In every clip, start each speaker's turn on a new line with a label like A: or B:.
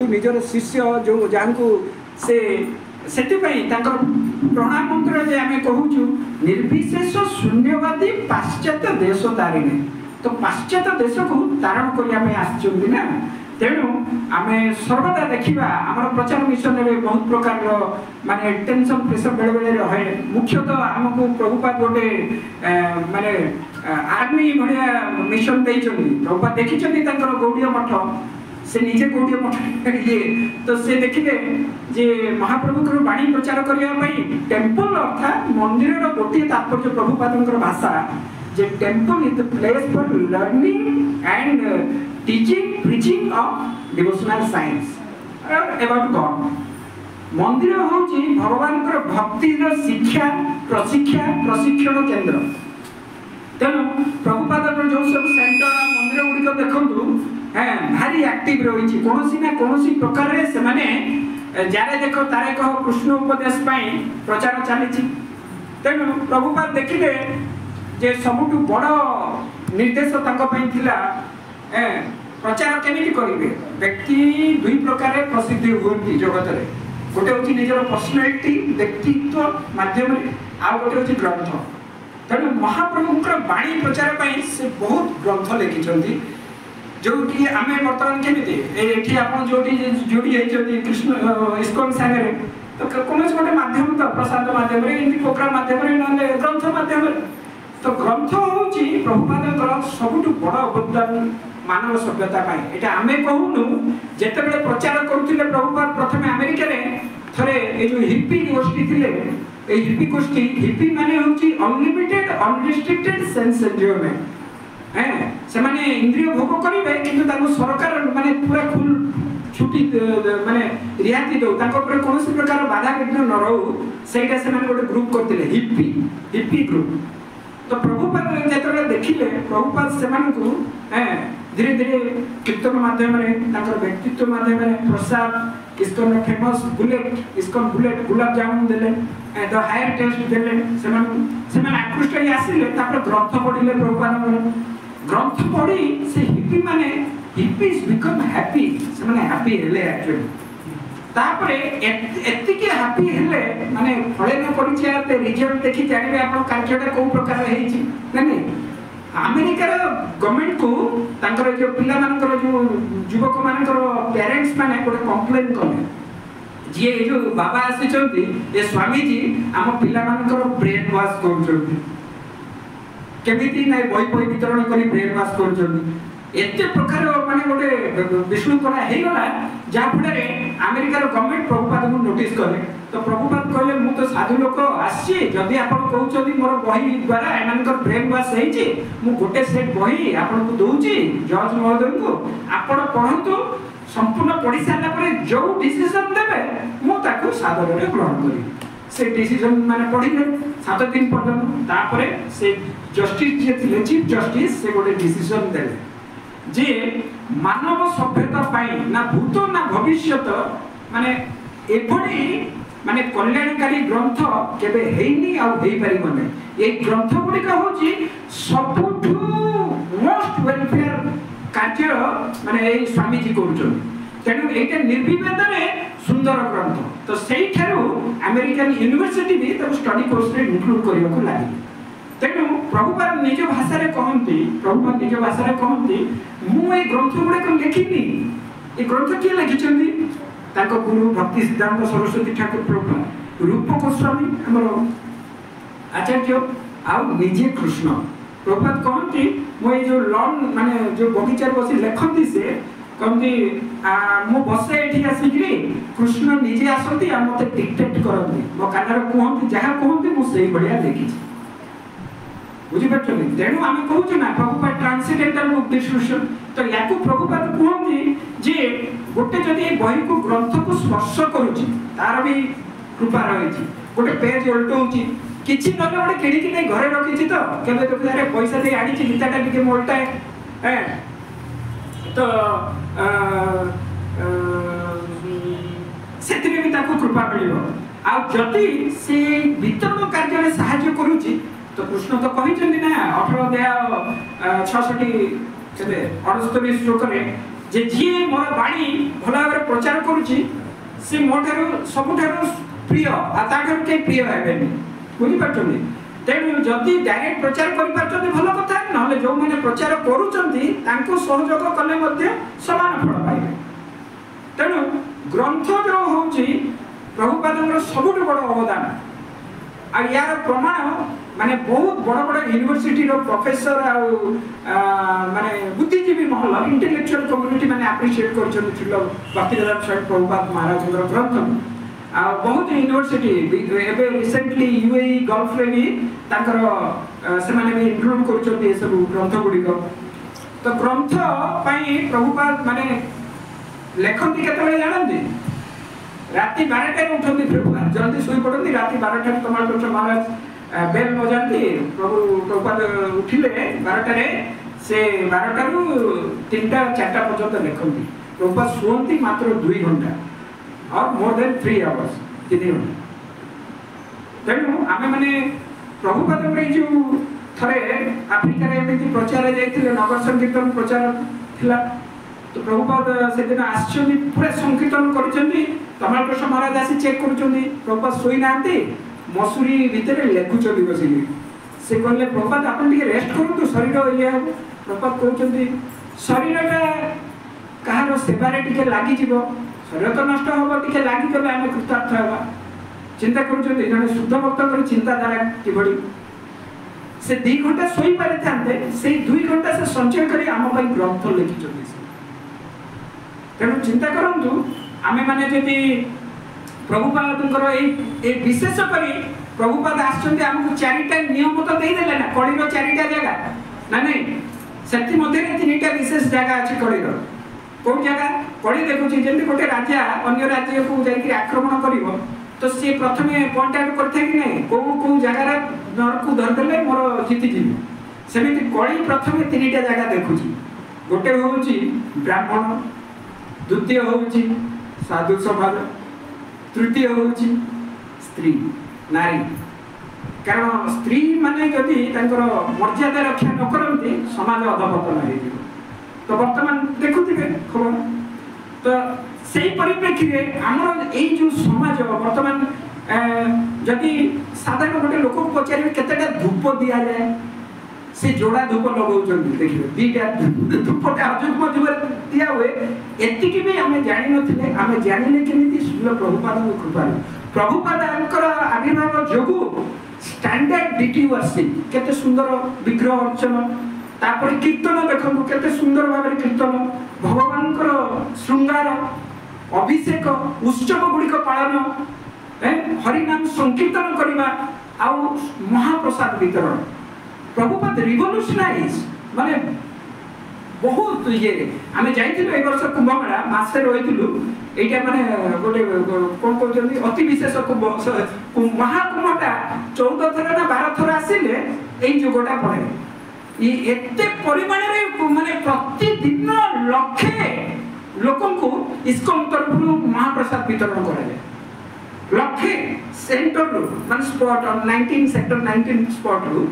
A: निजर शिष्य जो जहाँ से प्रणाम मंत्र जे आम कहूँ निर्विशेष शून्यवादी पाश्चात्य देश तारिणे तो पाश्चात्य देश को तारण करने ना तेणु आम सर्वदा देखा आम प्रचार मिशन में बहुत प्रकार माने टेंशन प्रेसर बेले बेले रहे मुख्यतः आमको प्रभुपाद गोटे माने आर्मी भाया मिशन प्रभुपाद देखी गौड़ीय मठ से निजे गौड़ीय मठ ये तो से देखिले जे महाप्रभु बाणी प्रचार करने टेम्पल अर्थात मंदिर गोटे तात्पर्य प्रभुपाद भाषा जे temple is the place for learning and teaching preaching of devotional science about God मंदिर हूँ भगवान भक्तिर शिक्षा प्रशिक्षण केंद्र तेणु प्रभुपाद जो सब सेंटर मंदिर गुड़िक देखु भारी एक्टिव रही कौन ना कौन प्रकार से माने जारे देख तारे कह कृष्ण उपदेश प्रचार चली तेणु प्रभुपाद देखिले जे सबुठ बड़ निर्देश थिला प्रचार केमिति करिवे व्यक्ति दुई प्रकार प्रसिद्धि होती जगत रे गोटे होची निजर पर्सनालिटी व्यक्तित्व माध्यम आ गोटे होची ग्रंथ तेणु महाप्रभुंकर बाणी प्रचार से बहुत ग्रंथ लिखिं जो कि आम बर्तमान केमी आप जोड़ी कृष्ण इस्कॉन सागर तो कौन गोटे मध्यम तो प्रसाद मध्यम प्रोग्राम मध्यम ना ग्रंथ मध्यम तो ग्रंथ हूँ प्रभुपाद सबुठ बड़ अवदान मानव सभ्यता ये आम कहूनु जिते प्रचार करुले प्रभुपाद प्रथम अमेरिका थे ये जो हिप्पी गोष्ठी थे हिप्पी गोष्ठी हिप्पी माने होची अनलिमिटेड अनरिस्ट्रिक्टेड सेंस एंजॉयमेंट से माने इंद्रिय भोग करेंगे किंतु सरकार माने पूरा फुल छुट्टी माने रियायती दो कौन प्रकार बाधा विघ्न न रो से गोटे ग्रुप करते हिप्पी ग्रुप तो प्रभुपाद जो देखिले प्रभुपाद से धीरे धीरे कीर्तन माध्यम व्यक्तित्व माध्यम प्रसाद ISKCON famous bullet ISKCON bullet gulab jamun देले द हायर टेस्ट देले से आकृष्ट आसिले ग्रंथ पढ़िले प्रभुपाद ग्रंथ पढ़ी से हिप्पी माने हिप्पीज बिकम हैप्पी से माने हैप्पी हेले एक्चुअली तापरे एतिके हैप्पी हेले माने फळे न परिचय रिजल्ट देखि जानिबे आपण कार्यटा को प्रकार हेछि नहीं अमेरिकार गवर्नमेंट को तांकर जो पिला मानकर जो युवक मानकर पेरेंट्स माने गोटे कंप्लेन कले जे जो बाबा आसी ये स्वामी जी आम पिला मानकर ब्रेन वॉश कर केमिति ना बही बही वितरण करी ब्रेन वॉश कर एते प्रकार माने गोटे विष्णुपना हे गला जहाँ फल अमेरिकार गवर्नमेंट प्रभुपाद को नोटिस कले तो प्रभुपाद कहले मु तो साधु लोक आसी जदि आप कहते मोर बही द्वारा एम ब्रेन वॉश हो गोटे सेट बही आपको दूची जज महोदय को आपण पढ़तु संपूर्ण पढ़ी सारा जो डिसीजन देवे मुझे सादर ग्रहण करी से डिसीजन माने पढ़िले 7 दिन पर्यंत तापरे से जस्टिस जे थिले चीफ जस्टिस से गोटे डिसीजन देले जे मानव सभ्यता पाई ना भूत ना भविष्यत माने एभडी माने कल्याणकारी ग्रंथ केबे हेइनी आ हेइ परिबने ए ग्रंथ गुडी का होची सबुठु मोस्ट वेलफेयर कार्य माने ए स्वामी जी करूछन तेणु एटा निर्विवाद सुंदर ग्रंथ तो सेई ठारू अमेरिकन यूनिवर्सिटी भी तब स्टडी कोर्स रे इंक्लूड करिया को लागि तेणु प्रभुपाद निज भाषा रे कहंती प्रभुपाद निज भाषा रे कहंती मु ए ग्रंथ गुडे को लिखिनी ए ग्रंथ के लिखिचंदी ताको गुरु भक्ति सिद्धांत सरस्वती ठाकुर प्रभुपाद रूप गोस्वामी हमर आचार्य आ निजे कृष्ण प्रभुपाद कहंती मु ए जो लॉन माने जो बगीचा बसी लेखंती से कहती मु बसे एठी आसिकरी कृष्ण निजे आसती आ मते डिक्टेट करती मो कानर कहंती जहा कहंती मु सेही बढ़िया देखि बुझी पछनी तेणु आम कहूँ ना प्रभुपाद ट्रांसेंडेंटल बुक डिस्ट्रीब्यूशन तो याकू प्रभुपाद कहती जे गोटे जदि बही को ग्रंथ को स्पर्श करुची तार भी कृपा रही गोटे पेज उल्टाऊँगी किसी ना गोटे किणिकी नहीं घरे रखी तो केवे तो अरे पैसा दे आनी गीताटा टिके मोलटाए तो से भी कृपा मिल आ जदि से वितरण कार्य साहाय्य करुची तो कृष्ण तो कहते ना 18 अध्याय 66 68 श्लोक जे जी मोर बाणी भल भाव प्रचार करुच्ची से मो सबुठ प्रिय आठार कहीं प्रिय हे बुझीपार तेणु जदि डायरेक्ट प्रचार कर भल कथा ना जो मैंने प्रचार करुँच सहयोग कले समान फल पाइबे तेणु ग्रंथ जो हूँ प्रभुपाद सबुठ बड़ अवदान आ यार प्रमाण माने बहुत बड़ बड़ यूनिवर्सिटी रो प्रोफेसर माने बुद्धिजीवी महल इंटेलेक्चुअल कम्युनिटी माने एप्रिशिएट करछन छिलो भक्तिवेदांत स्वामी प्रभुपाद महाराज ग्रंथ आ बहुत यूनिवर्सिटी एबे रिसेंटली यूएई गल्फ रे भी ताकर से माने भी इंक्लूड करछन ए सब ग्रंथ गुडी को तो ग्रंथ पई प्रभुपाद माने लेखन केतबे जानନ୍ତି राति 12 उठती प्रभुपाद जल्दी शुई पड़ती राति 12 कमल महाराज बेल बजाती प्रभु प्रभुपाद उठिले 12 से 12 रु 3टा 4टा पर्यंत लिखती प्रभुपाद शुअती मात्र 2 घंटा और मोर देन 3 आवर्स 3 घंटा तेणु आम मैंने प्रभुपाद जो थे आफ्रिकार एमती प्रचार जाते नगर संकीर्तन प्रचार थिला तो प्रभुपाद से दिन आश्चर्य पूरा संकीर्तन कर कमलकृष्ण महाराज आसी चेक कर प्रभुपाद शोई ना मसूरी भितर लेखुंट बसिक से कहले प्रभुपाद आप रेस्ट करूँ शरीर ये हम प्रभुपाद कहते शरीरटा कहार सेवारे टिके लगी शरीर तो नष्ट हम टे लगिगले आम कृतार्थ हवा चिंता कर शुद्ध भक्त चिंताधारा कि से 2 घंटा शोई पारि था से 2 घंटा से संचय कर आम ग्रंथ लिखिं तेणु चिंता करूँ आमे माने जदि प्रभुपाद विशेषकर प्रभुपाद आमको 4टा नियम तो देदेले ना कड़ीर 4टा जगह ना नहीं से 3टा विशेष जगह अच्छी कड़ीर कौ जगह कड़ी देखुची जमी गोटे राजा अन्य राज्य को जाकर आक्रमण कर तो सी प्रथम पॉइंट आउट करते कि नहीं कौ कौ जगार नर को धरदे मोर जीतिजी सेमती कड़ी प्रथम 3टा जगह देखुची गोटे हूँ ब्राह्मण द्वितीय हूँ साधु समाज तृतीय हूँ स्त्री नारी कारण स्त्री माने जदि मर्यादा रक्षा न करती समाज अधपतन हो तो वर्तमान देखुए खबर तो से परिप्रेक्षी में आमर यो समाज वर्तमान जदि साधारण गोटे लोक पचारे केतेटा धूप दि जाए से जोड़ा धूप लगाऊँ देखिए 2टा धूपटा अजुग्म जीवन दिया हुए एति भी आम जान नी आम जानिले केमी शुद्ध प्रभुपाद कृपा प्रभुपाद आविर्भाव जो स्टैंडर्ड डीटी वर्शिप केते सुंदर विग्रह अर्चन तापर कीर्तन देखो केते सुंदर भाव कीर्तन भगवान श्रृंगार अभिषेक उत्सव गुड़िक पालन हरिनाम संकीर्तन करवा आउ महाप्रसाद वितरण प्रभुपाद रिवोल्यूशनाइज माने बहुत ये आम जाइए वर्ष कुंभमेला मसे रही ये माने गोटे कौन कहते अति विशेष कुंभ महाकुंभटा 14 थर ना 12 थर आसिले यही जोगटा पड़े ये एते परिमाण माने प्रतिदिन लक्षे लोक इस्कन तरफ महाप्रसाद वितरण कराए लक्षे सेंटर मान स्पॉट 19 सेक्टर 19 स्पॉट रु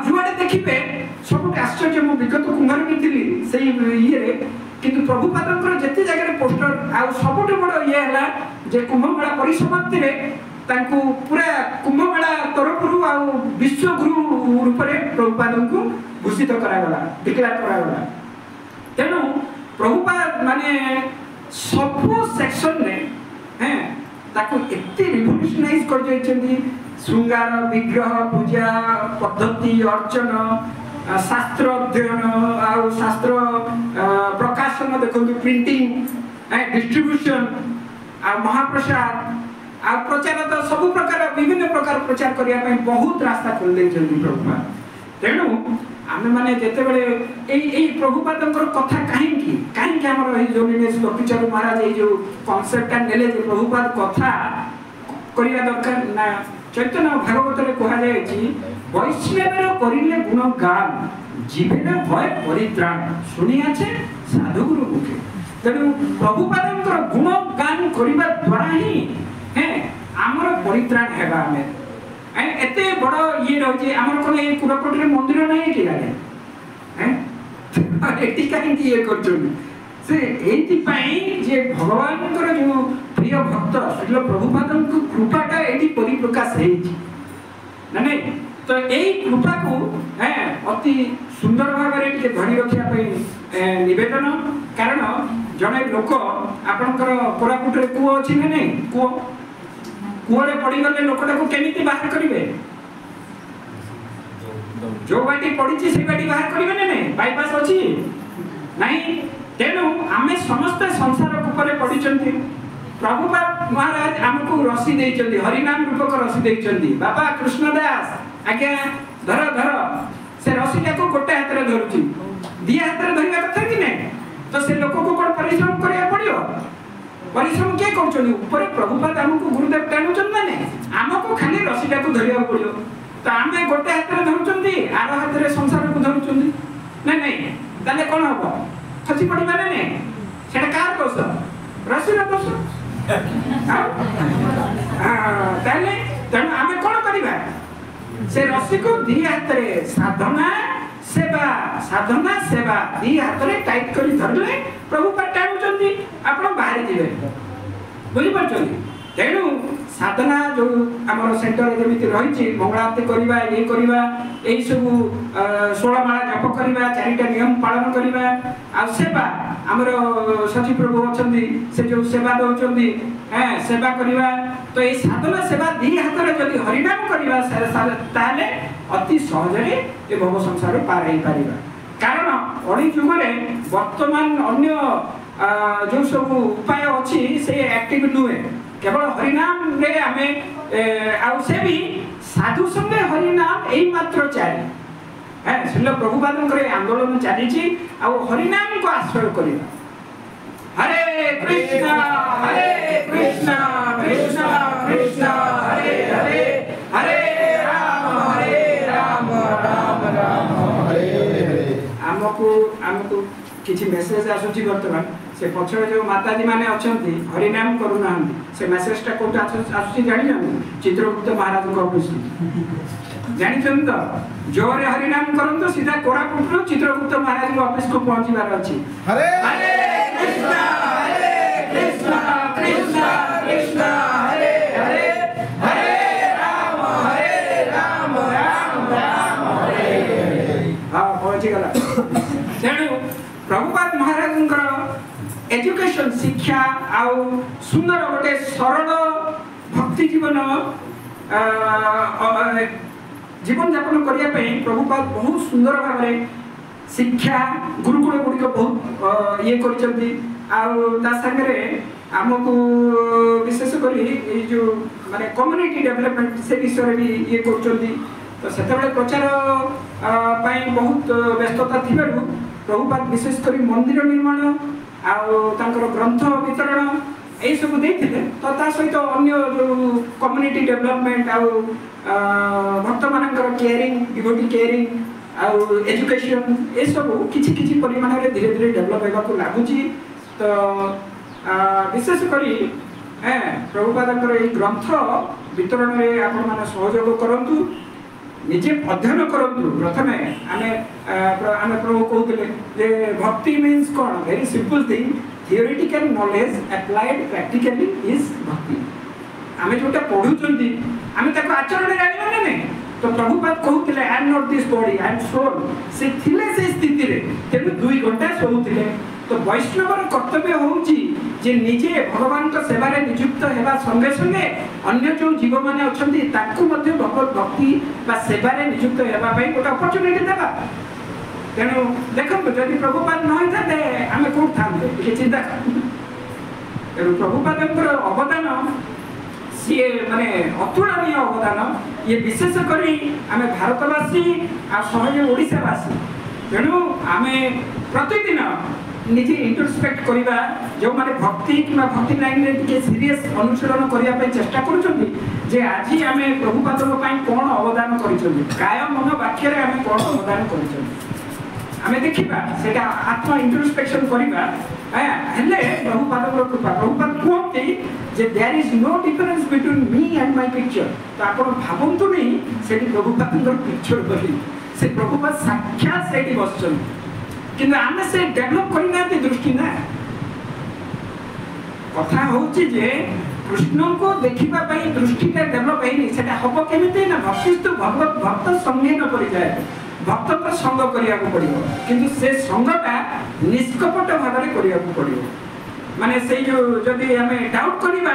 A: जुआड़े देखिए सब आश्चर्य मु विगत कुंभार भी थी से ये किंतु प्रभुपाद जिते जगह पोस्टर आ सबुठ बड़ ये है जे कुंभमेला परिसमाप्ति पूरा कुंभमेला तरफ विश्वगुरु रूप में प्रभुपाद को घोषित करागला डिक्लेयर करागला तेणु प्रभुपाद माने सबु सेक्शन ने हैं ताको एते रिवोल्यूशनाइज कर जाइछन्ती श्रृंगार विग्रह पूजा पद्धति अर्चन शास्त्र अध्ययन आ शास्त्र प्रकाशन देखो प्रिंटिंग डिस्ट्रीब्यूशन आ महाप्रसाद आ प्रचार तो सब प्रकार विभिन्न प्रकार प्रचार करने बहुत रास्ता खोल देइछन्ती प्रभुपाद तेणु आमे माने जेते बेले प्रभुपाद कथा कहीं आमर जो गोपीचंद महाराज ये जो कनसेप्टा नेले प्रभुपाद कथा करवा दरकार ना चैतन्य भागवत कहुए वैष्णव करिले गुण गान जीवन भय परित्राण शुणिया साधुगुरु मुखे तेणु प्रभुपाद गुण गान करने द्वारा ही है आमर परित्राण हेबा आमे एते बड़ ये रही आमर कौन ये कुराकोट मंदिर नहीं कि हैं ଏଠି କାହିଁକି ଇଏ କରୁଛନ୍ତି ସେ ଏଇଥିପାଇଁ ଯେ ଭଗବାନଙ୍କର ଯୋଉ ପ୍ରିୟ ଭକ୍ତ ଶ୍ରୀଲ ପ୍ରଭୁପାଦଙ୍କ କୃପାଟା ଏଠି ପରିପ୍ରକାଶ ହେଇଛି ନା ନାଇଁ ତ ଏଇ କୃପାକୁ ଅତି ସୁନ୍ଦର ଭାବରେ ଟିକେ ଧରି ରଖିବା ପାଇଁ ନିବେଦନ କାରଣ ଜଣେ ଲୋକ ଆପଣଙ୍କର କୋରାପୁଟରେ କୂଅ ଅଛି ନା ନାଇଁ କୂଅରେ ପଡ଼ିଗଲେ ଲୋକଟାକୁ କେମିତି ବାହାର କରିବେ जो बाटी पड़ी से बाटी बाहर करेंगे ना नहीं बाईपास अच्छी नहीं तेणु आम समस्त संसार ऊपर पड़ी प्रभुपाद महाराज आमको रसी देइचंदी हरिनाम रूपक रसी देइचंदी बाबा कृष्णदास आज्ञा धर धर से रसीटा को गोटे हाथ में धरुची दी हाथ में धरवा कथा कि नहीं तो से लोक को कोन परिश्रम करिया पड़ियो परिश्रम के करछन ऊपर प्रभुपाद आमको गुरुदेव टाणुचन ना नहीं आमको खाली रसीटा को धरिया पड़ियो तो आम गोटे हाथ में धरुचंदी आर हाथ में संसार को धरुचंदी नहीं नहीं ताले कोन हबो खसी पड़िबा ना नहीं सेटा कार दोष रसीर दोष ताले तेणु आम कौन करवा से रसी को दी हाथ में साधना सेवा दी हाथ में टाइट कर धरले प्रभु टाणुचंदी आप बाहर जीवे बुझीपार तेणु साधना जो आम सेंटर जमी रही मंगला आरती करवा ये करवा यही सब 16 माला जप करवा 4टा नियम पालन करवा आ सेवा आमर सची प्रभु अच्छा से जो सेवा दौरान सेवा करवा तो ये साधना सेवा दी हाथ में जब हरिनाम करवा ताले अति सहजरे ये भव संसार पार हो पार कारण अड़ी जुगे वर्तमान अन्य जो सब उपाय अच्छी से एक्टिव नुहे केवल हरिनाम रे आमे आउ से भी साधु संगे हरिनाम एई मात्र चारि श्रील प्रभुपादंकर आंदोलन चली हरिनाम को आश्रय करवा हरे कृष्णा कृष्ण कृष्ण हरे हरे हरे राम राम राम हरे हरे आमको किसी मेसेज आसुची वर्तमान से पछरे जो माताजी माने अछंती हरिनाम करूना से मेसेजटा कोट आसुची जानि ना चित्रगुप्त महाराज को ऑफिस जानि छन तो जोरे हरिनाम करन तो सीधा कोरापुट चित्रगुप्त महाराज को ऑफिस को पहुंचीबार अछि हरे हरे कृष्णा कृष्ण कृष्ण हरे हरे हरे राम राम राम हरे हरे हां पहुंची गला तेणु प्रभुपाद महाराज एजुकेशन शिक्षा आउ सुंदर गोटे सरल भक्ति जीवन जीवन यापन करने प्रभुपाद बहुत सुंदर भाव शिक्षा गुरुकुल गुड़िक बहुत ये करगे आमको विशेष कर जो माने कम्युनिटी डेवलपमेंट से विषय भी ये कर तो से प्रचार बहुत व्यस्तता थी प्रभुपाद विशेष कर मंदिर निर्माण आउर ग्रंथ वितरण यही सब देते तो सहित अन्य जो कम्युनिटी डेवलपमेंट भक्त मान केयरिंग डिवोटी केयरिंग एजुकेशन ये सब किछि किछि परिमाण में धीरे धीरे डेवलप होगा लगुच तो विशेष करी प्रभुपाद ग्रंथ वितरण में आपण मैंने सहयोग करूँ निजे अध्ययन करूँ प्रथम आम प्रभु कहते भक्ति मीन्स कौन very simple thing theoretical knowledge applied practically is भक्ति आम जोटा पढ़ुंट आम आचरण जाना ना नहीं तो प्रभुपाद कहते I am not this body I am soul से थिले से स्थिति रे तेणु 2 घंटा शोते तो वैष्णवर कर्तव्य होउची जे निजे भगवान का सेवा रे नियुक्त हेबा संगे संगे अन्य जो जीव माने अछंती ताकू मध्ये भगवत भक्ति बा सेवा रे नियुक्त हेबा पई गोटा अपॉर्चुनिटी देबा तेणु देखो जदि प्रभुपाद न होइते आमे कोठ थांते के चिंता तेणु प्रभुपादଙ୍କର अवदान सी माने अतुलनीय अवदान ये विशेष करी आमे भारतवासी आ सहज ओडिसावासी तेणु आमे प्रतिदिन निजे इंट्रोस्पेक्ट करवा जो माने भक्ति कि भक्ति लाइन रे के सीरियस अनुशीलन करने पे चेष्टा करूछंती जे आज आमे प्रभुपादक पई कोन अवदान करिछंती काय मन वाक्य रे आमे कोन अवदान करिछंती आमे देखिबा सेटा आत्म इंट्रोस्पेक्शन करबा हेले प्रभुपादक कृपा प्रभुपाद कहते जे there is no difference between me and my picture तो आपण भाबंतु नहीं सेठी प्रभुपादक पिक्चर करी से प्रभुपाद साक्षात सेठी बसछन कि आम से डेभलप करना दृष्टि ना कथा हूँ जे कृष्ण को देखा दृष्टिटा डेभलप है हम केमी ना भक्तिस्तु भगवत भक्त संगे न पड़ जाए भक्त तो संग करने पड़ो किंतु से संगटा निष्कपट भाव में करने पड़ो माने से जो जदि आम डाउट करवा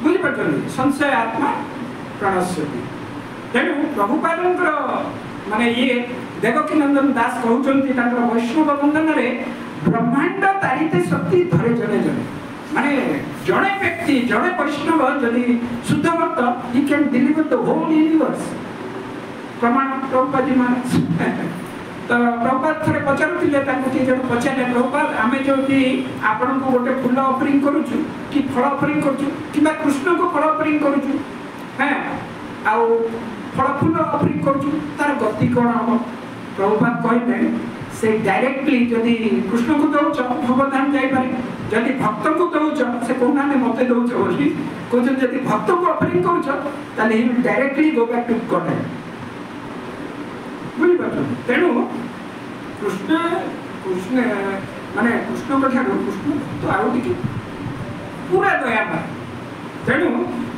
A: बुझीपार संशय आत्मा प्रणश्यति तेणु प्रभुपादंकर माने ये देवकी नंदन दास कहते वैष्णव बंधन में ब्रह्मांड तारिते शक्ति धरे जने जने माने जड़े व्यक्ति जड़े वैष्णव जदि शुद्ध भक्त he can deliver the whole universe प्रमाण प्रभुपाद जी महाराज तो प्रभुपाद थे पचारुले किए जन पचारे प्रभुपाद आम जो आपण को गोटे फूल ऑफरिंग करुचु कि फल ऑफरिंग करुचु कि कृष्ण को फल ऑफरिंग करुचु हैं आउ फल फूल ऑफरिंग करुचु तार गति कौन हम प्रभुपाद कहते से डायरेक्टली जदि कृष्ण को दौच भगवधाम जापर जदि भक्त को दौच से कहना मत दौच बोली कहते जदि भक्त को ऑफरिंग कर directly go back to God बुझीपार तेणु कृष्ण कृष्ण माने कृष्ण कृष्ण भक्त आउ टी पूरा दया तेणु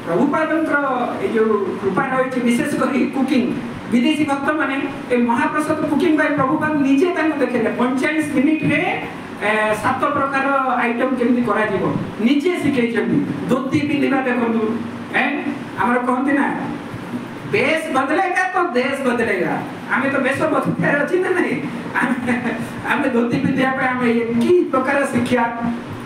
A: प्रभुपादंकर ये जो कृपा रही विशेषकर कुकिंग विदेशी भक्त माने महाप्रसाद कुकिंग बाय प्रभुपाद निजे देखे 45 मिनिट रे 7 प्रकार आइटम केमती करा जीवो निजे शिखै धोती पिंधा देखु आमर कहते ना बेस बदलेगा तो देश बदलेगा आमे तो बेस बदलार अच्छी ना नहीं आमे धोती पिंधा कि प्रकार शिक्षा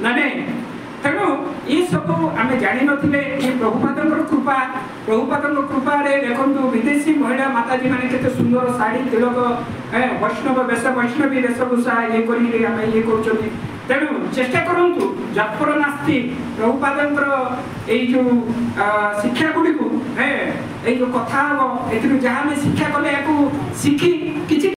A: ना नहीं तेणु ये सब आम जानी नथिले प्रभुपादर कृपा प्रभुपादर कृपा देखो विदेशी महिला माताजी मैंने केते सुंदर साड़ी तिलक वैष्णव वेश वैष्णवी वेशभूषा ये कर तेणु चेष्टा करूँ जत्पर नास्ति प्रभुपादर जो शिक्षा गुड़ी को जो कथा हम ए जहाँ शिक्षा कले शिखी किसी